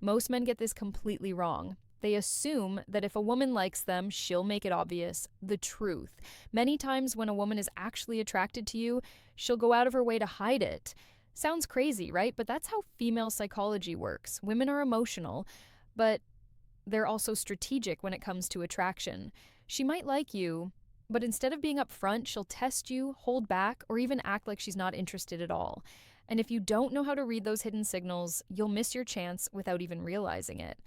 Most men get this completely wrong. They assume that if a woman likes them, she'll make it obvious, the truth. Many times when a woman is actually attracted to you, she'll go out of her way to hide it. Sounds crazy, right? But that's how female psychology works. Women are emotional, but they're also strategic when it comes to attraction. She might like you, but instead of being upfront, she'll test you, hold back, or even act like she's not interested at all. And if you don't know how to read those hidden signals, you'll miss your chance without even realizing it.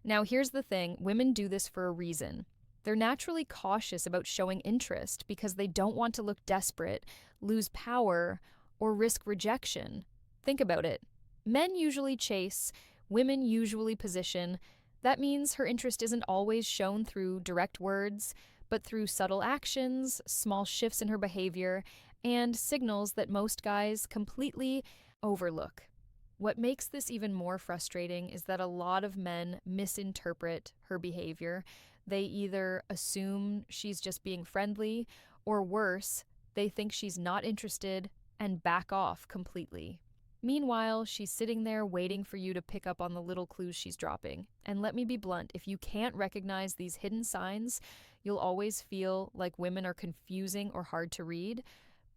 Now, here's the thing, women do this for a reason. They're naturally cautious about showing interest because they don't want to look desperate, lose power, or risk rejection. Think about it. Men usually chase, women usually position. That means her interest isn't always shown through direct words, but through subtle actions, small shifts in her behavior, and signals that most guys completely overlook. What makes this even more frustrating is that a lot of men misinterpret her behavior. They either assume she's just being friendly, or worse, they think she's not interested and back off completely. Meanwhile, she's sitting there waiting for you to pick up on the little clues she's dropping. And let me be blunt, if you can't recognize these hidden signs, you'll always feel like women are confusing or hard to read.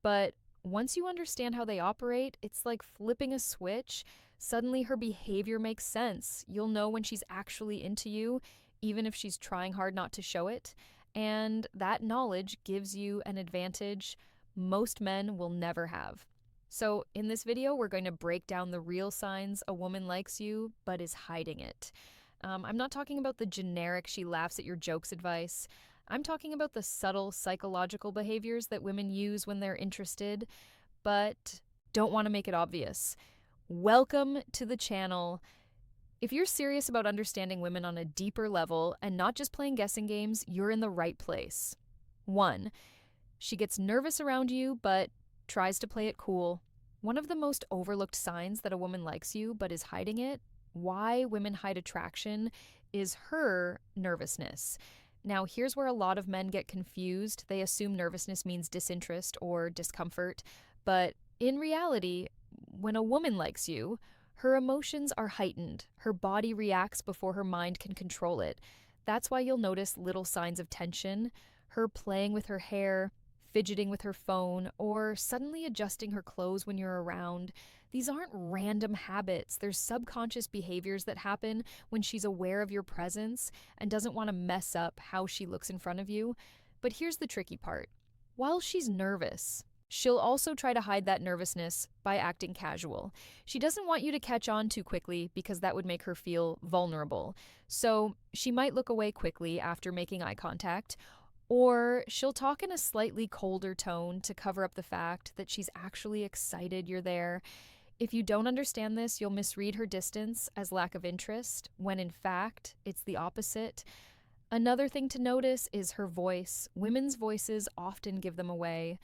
But once you understand how they operate, it's like flipping a switch. Suddenly her behavior makes sense. You'll know when she's actually into you, even if she's trying hard not to show it. And that knowledge gives you an advantage most men will never have. So in this video, we're going to break down the real signs a woman likes you but is hiding it. I'm not talking about the generic she laughs at your jokes advice. I'm talking about the subtle psychological behaviors that women use when they're interested, but don't want to make it obvious. Welcome to the channel. If you're serious about understanding women on a deeper level and not just playing guessing games, you're in the right place. 1. She gets nervous around you, but tries to play it cool. One of the most overlooked signs that a woman likes you but is hiding it, why women hide attraction, is her nervousness. Now, here's where a lot of men get confused. They assume nervousness means disinterest or discomfort, but in reality, when a woman likes you, her emotions are heightened. Her body reacts before her mind can control it. That's why you'll notice little signs of tension, her playing with her hair, fidgeting with her phone, or suddenly adjusting her clothes when you're around. These aren't random habits. They're subconscious behaviors that happen when she's aware of your presence and doesn't want to mess up how she looks in front of you. But here's the tricky part. While she's nervous, she'll also try to hide that nervousness by acting casual. She doesn't want you to catch on too quickly because that would make her feel vulnerable. So she might look away quickly after making eye contact, or she'll talk in a slightly colder tone to cover up the fact that she's actually excited you're there. If you don't understand this, you'll misread her distance as lack of interest, when in fact, it's the opposite. Another thing to notice is her voice. Women's voices often give them away.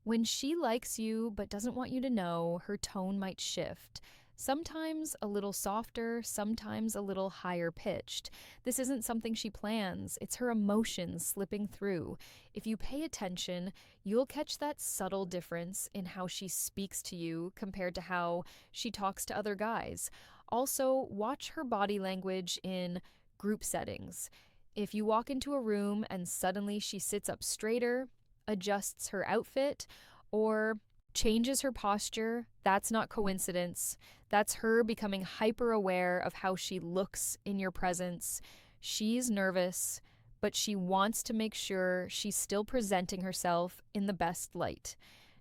When she likes you but doesn't want you to know, her tone might shift. Sometimes a little softer, sometimes a little higher pitched. This isn't something she plans, it's her emotions slipping through. If you pay attention, you'll catch that subtle difference in how she speaks to you compared to how she talks to other guys. Also, watch her body language in group settings. If you walk into a room and suddenly she sits up straighter, adjusts her outfit, or changes her posture, that's not coincidence. That's her becoming hyper aware of how she looks in your presence. She's nervous, but she wants to make sure she's still presenting herself in the best light.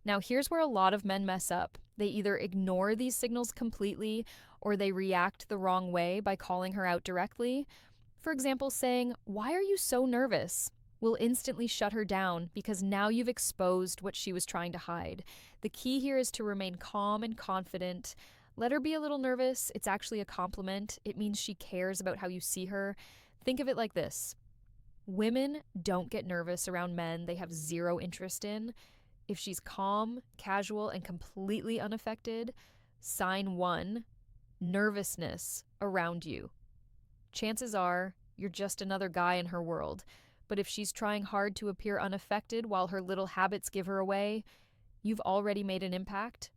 Now, here's where a lot of men mess up. They either ignore these signals completely or they react the wrong way by calling her out directly. For example, saying, "Why are you so nervous?" will instantly shut her down because now you've exposed what she was trying to hide. The key here is to remain calm and confident. Let her be a little nervous. It's actually a compliment. It means she cares about how you see her. Think of it like this. Women don't get nervous around men they have zero interest in. If she's calm, casual, and completely unaffected, sign 1, nervousness around you. Chances are you're just another guy in her world. But if she's trying hard to appear unaffected while her little habits give her away, you've already made an impact.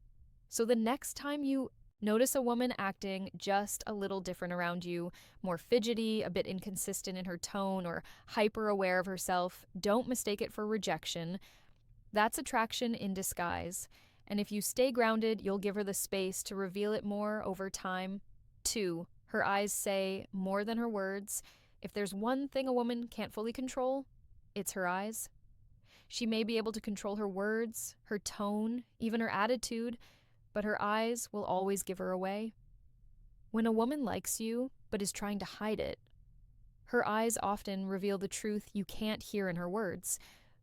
So the next time you Notice a woman acting just a little different around you, more fidgety, a bit inconsistent in her tone, or hyper aware of herself. Don't mistake it for rejection. That's attraction in disguise. And if you stay grounded, you'll give her the space to reveal it more over time. 2. Her eyes say more than her words. If there's one thing a woman can't fully control, it's her eyes. She may be able to control her words, her tone, even her attitude, but her eyes will always give her away. When a woman likes you but is trying to hide it, her eyes often reveal the truth you can't hear in her words.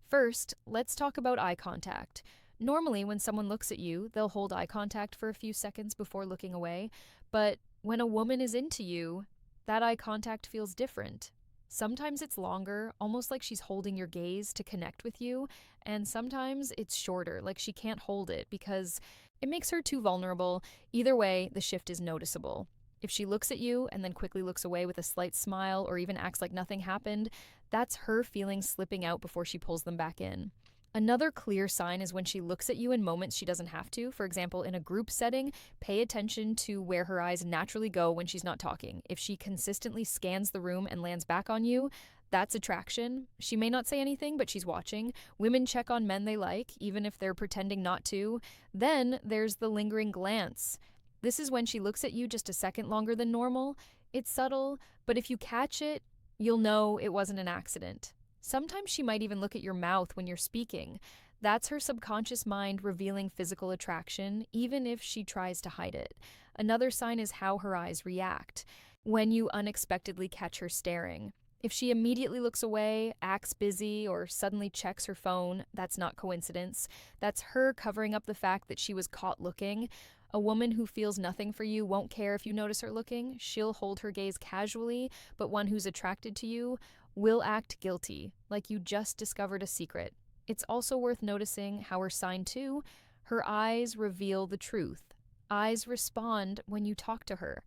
First, let's talk about eye contact. Normally, when someone looks at you, they'll hold eye contact for a few seconds before looking away, but when a woman is into you, that eye contact feels different. Sometimes it's longer, almost like she's holding your gaze to connect with you, and sometimes it's shorter, like she can't hold it because it makes her too vulnerable. Either way, the shift is noticeable. If she looks at you and then quickly looks away with a slight smile or even acts like nothing happened, that's her feelings slipping out before she pulls them back in. Another clear sign is when she looks at you in moments she doesn't have to. For example, in a group setting, pay attention to where her eyes naturally go when she's not talking. If she consistently scans the room and lands back on you, that's attraction. She may not say anything, but she's watching. Women check on men they like, even if they're pretending not to. Then there's the lingering glance. This is when she looks at you just a second longer than normal. It's subtle, but if you catch it, you'll know it wasn't an accident. Sometimes she might even look at your mouth when you're speaking. That's her subconscious mind revealing physical attraction, even if she tries to hide it. Another sign is how her eyes react when you unexpectedly catch her staring. If she immediately looks away, acts busy, or suddenly checks her phone, that's not coincidence. That's her covering up the fact that she was caught looking. A woman who feels nothing for you won't care if you notice her looking. She'll hold her gaze casually, but one who's attracted to you will act guilty, like you just discovered a secret. It's also worth noticing how her sign 2, her eyes reveal the truth. Eyes respond when you talk to her.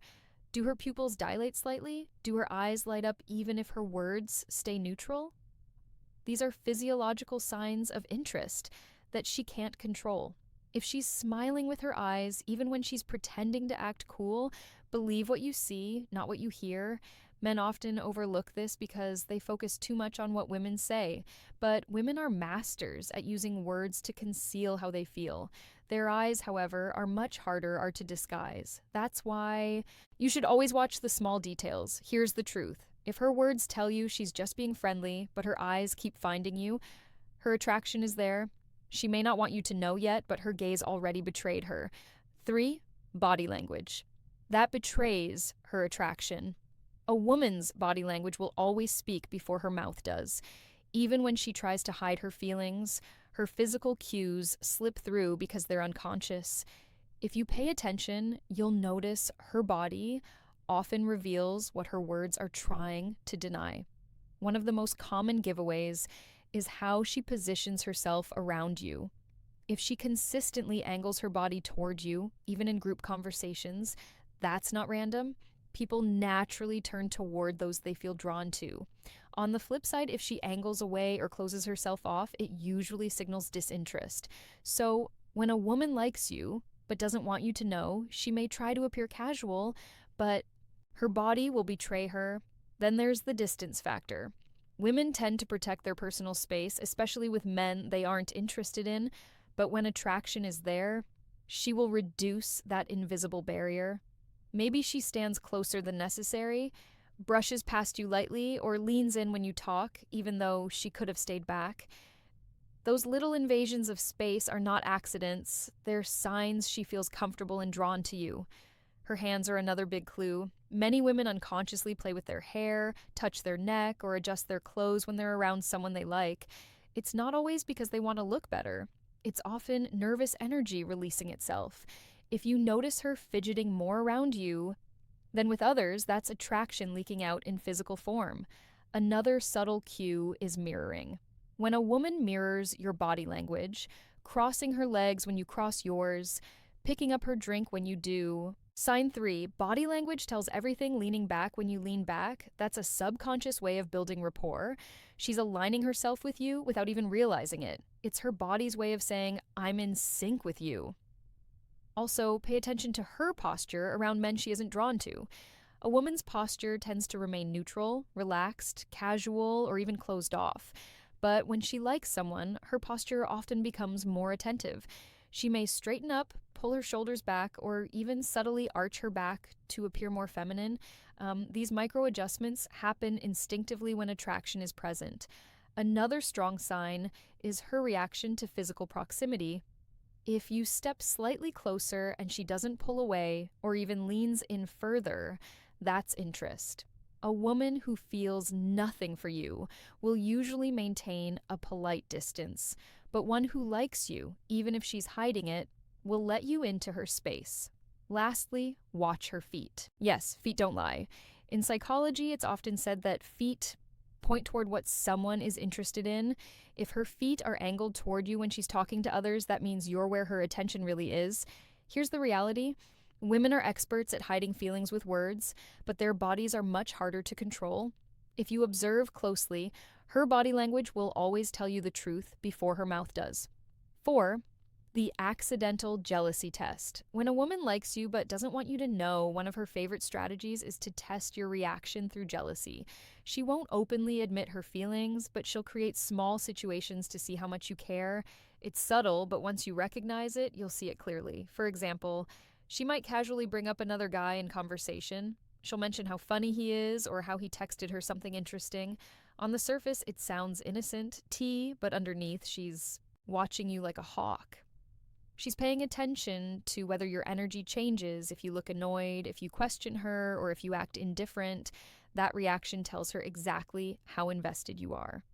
Do her pupils dilate slightly? Do her eyes light up even if her words stay neutral? These are physiological signs of interest that she can't control. If she's smiling with her eyes, even when she's pretending to act cool, believe what you see, not what you hear. Men often overlook this because they focus too much on what women say, but women are masters at using words to conceal how they feel. Their eyes, however, are much harder to disguise. That's why you should always watch the small details. Here's the truth. If her words tell you she's just being friendly, but her eyes keep finding you, her attraction is there. She may not want you to know yet, but her gaze already betrayed her. 3, body language. That betrays her attraction. A woman's body language will always speak before her mouth does. Even when she tries to hide her feelings, her physical cues slip through because they're unconscious. If you pay attention, you'll notice her body often reveals what her words are trying to deny. One of the most common giveaways is how she positions herself around you. If she consistently angles her body toward you, even in group conversations, that's not random. People naturally turn toward those they feel drawn to. On the flip side, if she angles away or closes herself off, it usually signals disinterest. So when a woman likes you but doesn't want you to know, she may try to appear casual, but her body will betray her. Then there's the distance factor. Women tend to protect their personal space, especially with men they aren't interested in, but when attraction is there, she will reduce that invisible barrier. Maybe she stands closer than necessary, brushes past you lightly, or leans in when you talk, even though she could have stayed back. Those little invasions of space are not accidents. They're signs she feels comfortable and drawn to you. Her hands are another big clue. Many women unconsciously play with their hair, touch their neck, or adjust their clothes when they're around someone they like. It's not always because they want to look better. It's often nervous energy releasing itself. If you notice her fidgeting more around you than with others, that's attraction leaking out in physical form. Another subtle cue is mirroring. When a woman mirrors your body language, crossing her legs when you cross yours, picking up her drink when you do. Sign 3, body language tells everything leaning back when you lean back. That's a subconscious way of building rapport. She's aligning herself with you without even realizing it. It's her body's way of saying, I'm in sync with you. Also, pay attention to her posture around men she isn't drawn to. A woman's posture tends to remain neutral, relaxed, casual, or even closed off. But when she likes someone, her posture often becomes more attentive. She may straighten up, pull her shoulders back, or even subtly arch her back to appear more feminine. These micro adjustments happen instinctively when attraction is present. Another strong sign is her reaction to physical proximity. If you step slightly closer and she doesn't pull away or even leans in further, that's interest. A woman who feels nothing for you will usually maintain a polite distance, but one who likes you, even if she's hiding it, will let you into her space. Lastly, watch her feet. Yes, feet don't lie. In psychology, it's often said that feet point toward what someone is interested in. If her feet are angled toward you when she's talking to others, that means you're where her attention really is. Here's the reality. Women are experts at hiding feelings with words, but their bodies are much harder to control. If you observe closely, her body language will always tell you the truth before her mouth does. 4. The accidental jealousy test. When a woman likes you but doesn't want you to know, one of her favorite strategies is to test your reaction through jealousy. She won't openly admit her feelings, but she'll create small situations to see how much you care. It's subtle, but once you recognize it, you'll see it clearly. For example, she might casually bring up another guy in conversation. She'll mention how funny he is or how he texted her something interesting. On the surface, it sounds innocent, but underneath, she's watching you like a hawk. She's paying attention to whether your energy changes, if you look annoyed, if you question her, or if you act indifferent. That reaction tells her exactly how invested you are.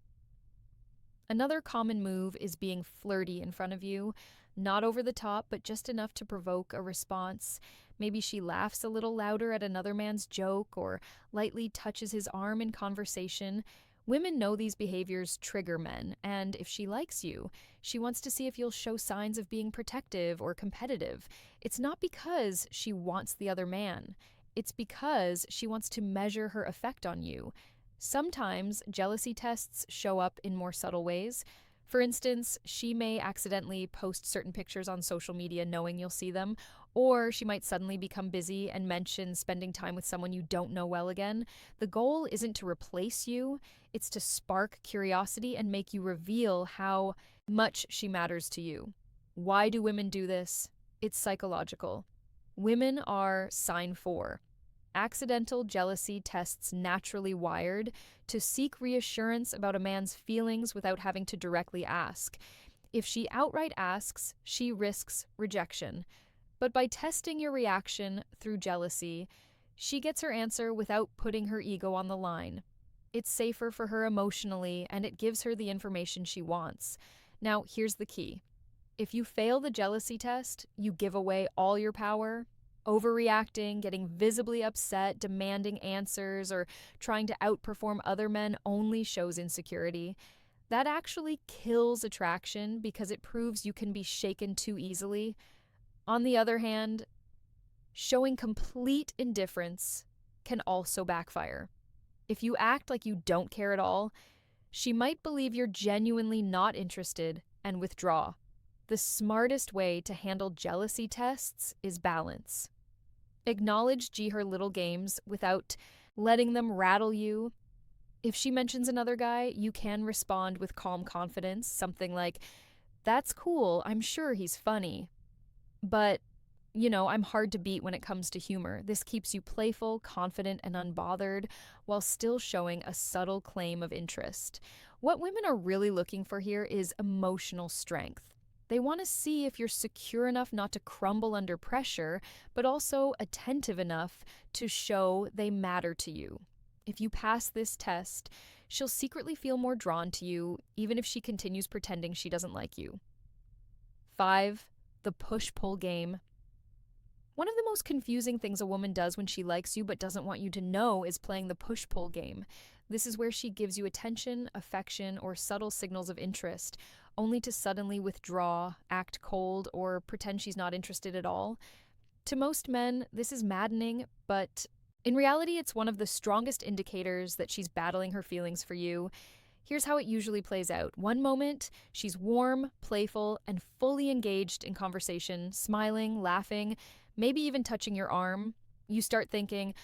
Another common move is being flirty in front of you. Not over the top, but just enough to provoke a response. Maybe she laughs a little louder at another man's joke or lightly touches his arm in conversation. Women know these behaviors trigger men, and if she likes you, she wants to see if you'll show signs of being protective or competitive. It's not because she wants the other man. It's because she wants to measure her effect on you. Sometimes jealousy tests show up in more subtle ways. For instance, she may accidentally post certain pictures on social media knowing you'll see them, or she might suddenly become busy and mention spending time with someone you don't know well again. The goal isn't to replace you, it's to spark curiosity and make you reveal how much she matters to you. Why do women do this? It's psychological. Women are sign 4. Accidental jealousy tests naturally wired to seek reassurance about a man's feelings without having to directly ask. If she outright asks, she risks rejection. But by testing your reaction through jealousy, she gets her answer without putting her ego on the line. It's safer for her emotionally, and it gives her the information she wants. Now, here's the key. If you fail the jealousy test, you give away all your power. Overreacting, getting visibly upset, demanding answers, or trying to outperform other men only shows insecurity. That actually kills attraction because it proves you can be shaken too easily. On the other hand, showing complete indifference can also backfire. If you act like you don't care at all, she might believe you're genuinely not interested and withdraw. The smartest way to handle jealousy tests is balance. Acknowledge her little games without letting them rattle you. If she mentions another guy, you can respond with calm confidence, something like, "That's cool, I'm sure he's funny. But, I'm hard to beat when it comes to humor." This keeps you playful, confident, and unbothered while still showing a subtle claim of interest. What women are really looking for here is emotional strength. They want to see if you're secure enough not to crumble under pressure, but also attentive enough to show they matter to you. If you pass this test, she'll secretly feel more drawn to you, even if she continues pretending she doesn't like you. 5. The push-pull game. One of the most confusing things a woman does when she likes you but doesn't want you to know is playing the push-pull game. This is where she gives you attention, affection, or subtle signals of interest, only to suddenly withdraw, act cold, or pretend she's not interested at all. To most men, this is maddening, but in reality, it's one of the strongest indicators that she's battling her feelings for you. Here's how it usually plays out. One moment, she's warm, playful, and fully engaged in conversation, smiling, laughing, maybe even touching your arm. You start thinking,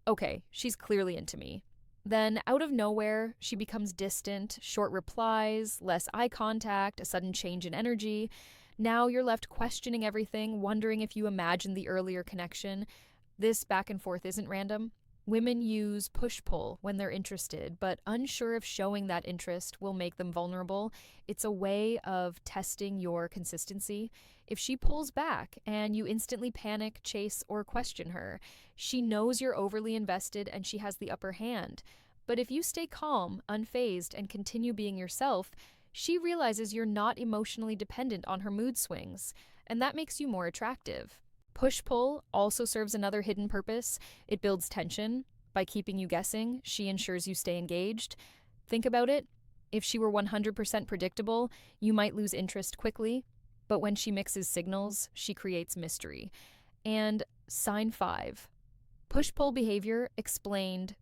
okay, she's clearly into me. Then, out of nowhere, she becomes distant, short replies, less eye contact, a sudden change in energy. Now you're left questioning everything, wondering if you imagined the earlier connection. This back and forth isn't random. Women use push pull when they're interested, but unsure if showing that interest will make them vulnerable. It's a way of testing your consistency. If she pulls back and you instantly panic, chase, or question her, she knows you're overly invested and she has the upper hand. But if you stay calm, unfazed, and continue being yourself, she realizes you're not emotionally dependent on her mood swings, and that makes you more attractive. Push pull also serves another hidden purpose. It builds tension. By keeping you guessing, she ensures you stay engaged. Think about it. If she were 100% predictable, you might lose interest quickly. But when she mixes signals, she creates mystery. And sign 5. Push pull behavior explained.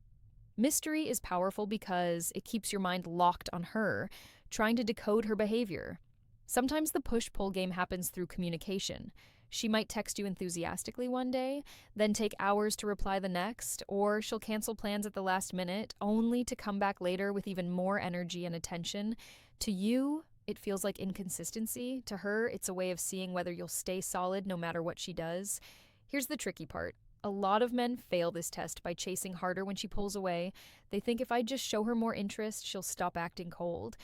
Mystery is powerful because it keeps your mind locked on her, trying to decode her behavior. Sometimes the push pull game happens through communication. She might text you enthusiastically one day, then take hours to reply the next, or she'll cancel plans at the last minute, only to come back later with even more energy and attention. To you, it feels like inconsistency. To her, it's a way of seeing whether you'll stay solid no matter what she does. Here's the tricky part. A lot of men fail this test by chasing harder when she pulls away. They think if I just show her more interest, she'll stop acting cold.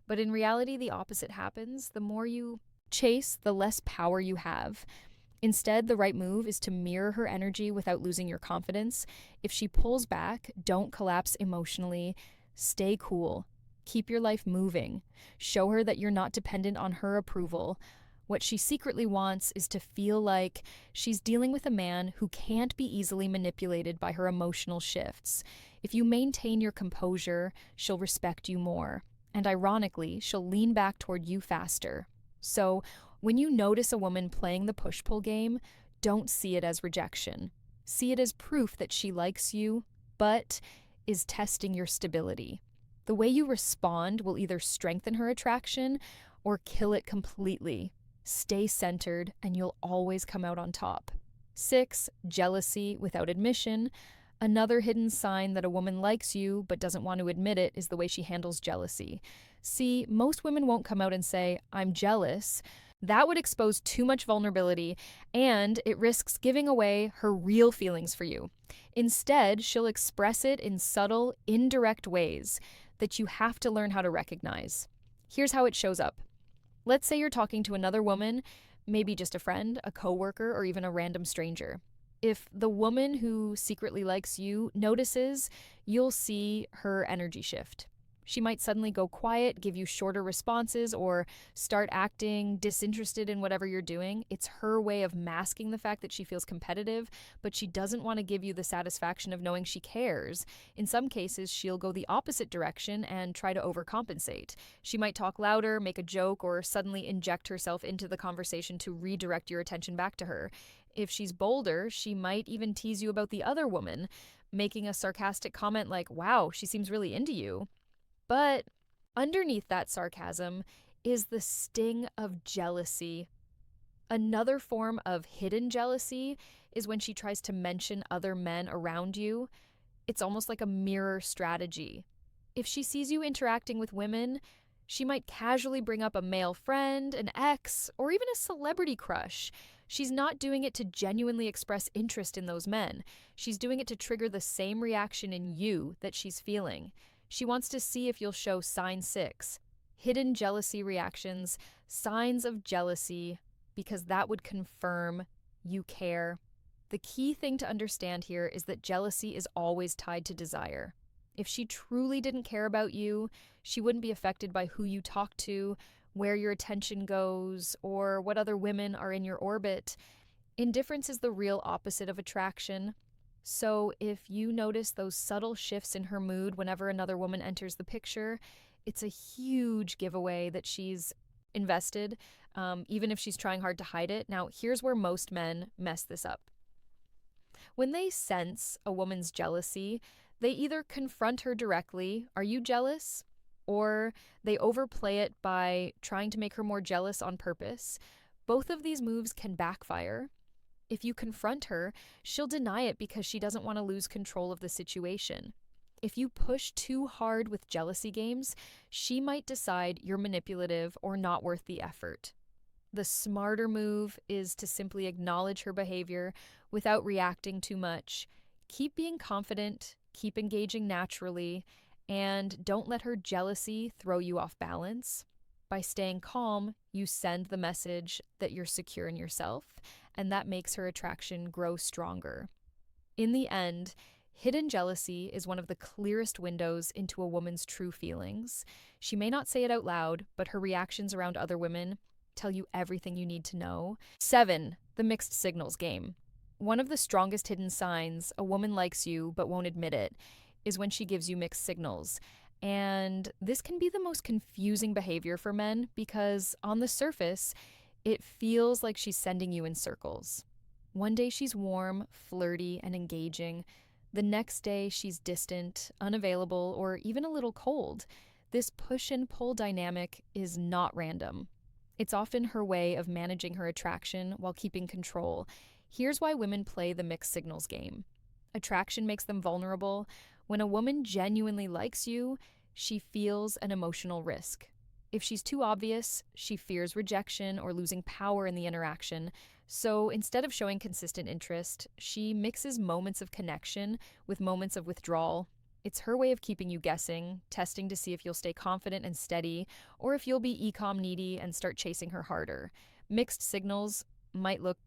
But in reality, the opposite happens. The more you chase, the less power you have. Instead, the right move is to mirror her energy without losing your confidence. If she pulls back, don't collapse emotionally. Stay cool. Keep your life moving. Show her that you're not dependent on her approval. What she secretly wants is to feel like she's dealing with a man who can't be easily manipulated by her emotional shifts. If you maintain your composure, she'll respect you more. And ironically, she'll lean back toward you faster. So, when you notice a woman playing the push-pull game, don't see it as rejection. See it as proof that she likes you, but is testing your stability. The way you respond will either strengthen her attraction or kill it completely. Stay centered, and you'll always come out on top. 6. Jealousy without admission. Another hidden sign that a woman likes you but doesn't want to admit it is the way she handles jealousy. See, most women won't come out and say, "I'm jealous." That would expose too much vulnerability, and it risks giving away her real feelings for you. Instead, she'll express it in subtle, indirect ways that you have to learn how to recognize. Here's how it shows up. Let's say you're talking to another woman, maybe just a friend, a coworker, or even a random stranger. If the woman who secretly likes you notices, you'll see her energy shift. She might suddenly go quiet, give you shorter responses, or start acting disinterested in whatever you're doing. It's her way of masking the fact that she feels competitive, but she doesn't want to give you the satisfaction of knowing she cares. In some cases, she'll go the opposite direction and try to overcompensate. She might talk louder, make a joke, or suddenly inject herself into the conversation to redirect your attention back to her. If she's bolder, she might even tease you about the other woman, making a sarcastic comment like, "Wow, she seems really into you." But underneath that sarcasm is the sting of jealousy. Another form of hidden jealousy is when she tries to mention other men around you. It's almost like a mirror strategy. If she sees you interacting with women, she might casually bring up a male friend, an ex, or even a celebrity crush. She's not doing it to genuinely express interest in those men. She's doing it to trigger the same reaction in you that she's feeling. She wants to see if you'll show sign 6, hidden jealousy reactions, signs of jealousy, because that would confirm you care. The key thing to understand here is that jealousy is always tied to desire. If she truly didn't care about you, she wouldn't be affected by who you talk to, where your attention goes, or what other women are in your orbit. Indifference is the real opposite of attraction. So if you notice those subtle shifts in her mood whenever another woman enters the picture, it's a huge giveaway that she's invested, even if she's trying hard to hide it. Now, here's where most men mess this up. When they sense a woman's jealousy, they either confront her directly, "Are you jealous?" or they overplay it by trying to make her more jealous on purpose. Both of these moves can backfire. If you confront her, she'll deny it because she doesn't want to lose control of the situation. If you push too hard with jealousy games, she might decide you're manipulative or not worth the effort. The smarter move is to simply acknowledge her behavior without reacting too much. Keep being confident, keep engaging naturally, and don't let her jealousy throw you off balance. By staying calm, you send the message that you're secure in yourself, and that makes her attraction grow stronger. In the end, hidden jealousy is one of the clearest windows into a woman's true feelings. She may not say it out loud, but her reactions around other women tell you everything you need to know. 7. The mixed signals game. One of the strongest hidden signs a woman likes you but won't admit it is when she gives you mixed signals. And this can be the most confusing behavior for men because on the surface, it feels like she's sending you in circles. One day she's warm, flirty, and engaging. The next day she's distant, unavailable, or even a little cold. This push and pull dynamic is not random. It's often her way of managing her attraction while keeping control. Here's why women play the mixed signals game. Attraction makes them vulnerable. When a woman genuinely likes you, she feels an emotional risk. If she's too obvious, she fears rejection or losing power in the interaction. So instead of showing consistent interest, she mixes moments of connection with moments of withdrawal. It's her way of keeping you guessing, testing to see if you'll stay confident and steady, or if you'll be ecom needy and start chasing her harder. Mixed signals might look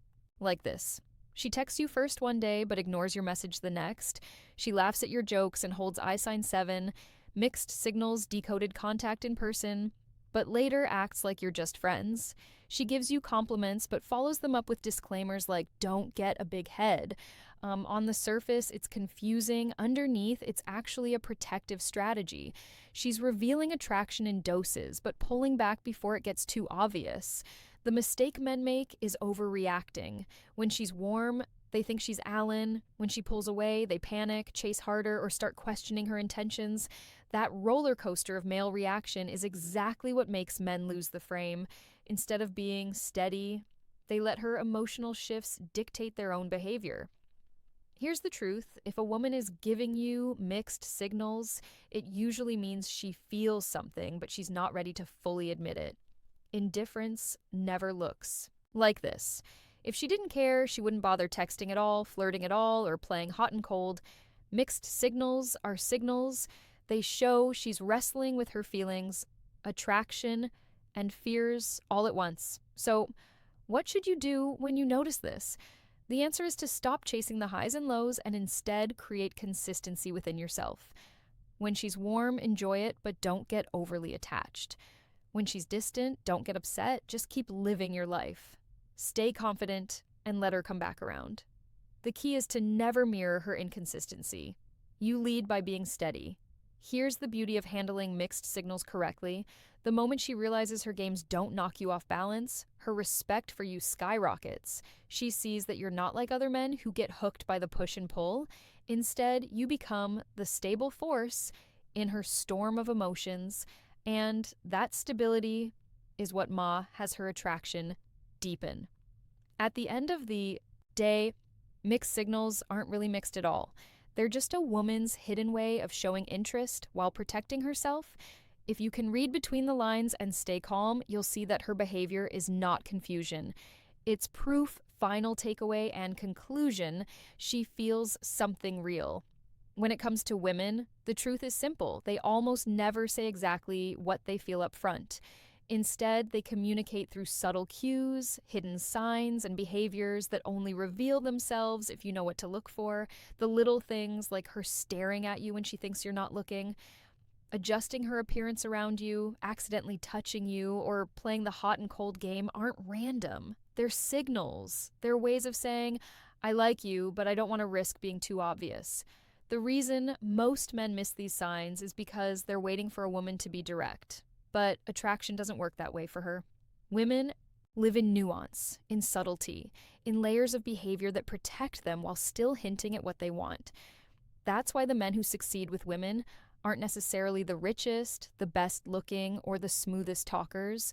like this. She texts you first one day but ignores your message the next. She laughs at your jokes and holds I sign 7. Mixed signals decoded contact in person, but later acts like you're just friends. She gives you compliments but follows them up with disclaimers like, don't get a big head. On the surface, it's confusing. Underneath, it's actually a protective strategy. She's revealing attraction in doses, but pulling back before it gets too obvious. The mistake men make is overreacting. When she's warm, they think she's Alan. When she pulls away, they panic, chase harder, or start questioning her intentions. That roller coaster of male reaction is exactly what makes men lose the frame. Instead of being steady, they let her emotional shifts dictate their own behavior. Here's the truth. If a woman is giving you mixed signals, it usually means she feels something, but she's not ready to fully admit it. Indifference never looks like this. If she didn't care, she wouldn't bother texting at all, flirting at all, or playing hot and cold. Mixed signals are signals. They show she's wrestling with her feelings, attraction, and fears all at once. So, what should you do when you notice this? The answer is to stop chasing the highs and lows and instead create consistency within yourself. When she's warm, enjoy it, but don't get overly attached. When she's distant, don't get upset, just keep living your life. Stay confident and let her come back around. The key is to never mirror her inconsistency. You lead by being steady. Here's the beauty of handling mixed signals correctly. The moment she realizes her games don't knock you off balance, her respect for you skyrockets. She sees that you're not like other men who get hooked by the push and pull. Instead, you become the stable force in her storm of emotions, and that stability is what has her attraction deepen. At the end of the day, mixed signals aren't really mixed at all. They're just a woman's hidden way of showing interest while protecting herself. If you can read between the lines and stay calm, you'll see that her behavior is not confusion. It's proof, final takeaway, and conclusion. She feels something real. When it comes to women, the truth is simple. They almost never say exactly what they feel up front. Instead, they communicate through subtle cues, hidden signs, and behaviors that only reveal themselves if you know what to look for. The little things like her staring at you when she thinks you're not looking, adjusting her appearance around you, accidentally touching you, or playing the hot and cold game aren't random. They're signals. They're ways of saying, I like you, but I don't want to risk being too obvious. The reason most men miss these signs is because they're waiting for a woman to be direct. But attraction doesn't work that way for her. Women live in nuance, in subtlety, in layers of behavior that protect them while still hinting at what they want. That's why the men who succeed with women aren't necessarily the richest, the best looking, or the smoothest talkers.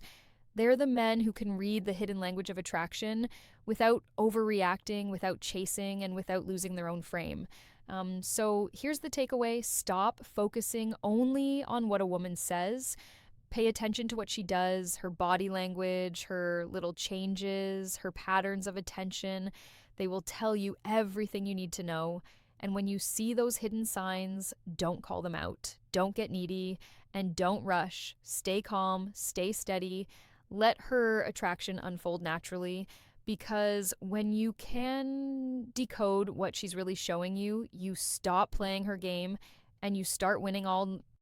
They're the men who can read the hidden language of attraction without overreacting, without chasing, and without losing their own frame. So here's the takeaway: stop focusing only on what a woman says. Pay attention to what she does, her body language, her little changes, her patterns of attention. They will tell you everything you need to know. And when you see those hidden signs, don't call them out. Don't get needy and don't rush. Stay calm, stay steady. Let her attraction unfold naturally, because when you can decode what she's really showing you, you stop playing her game and you start winning all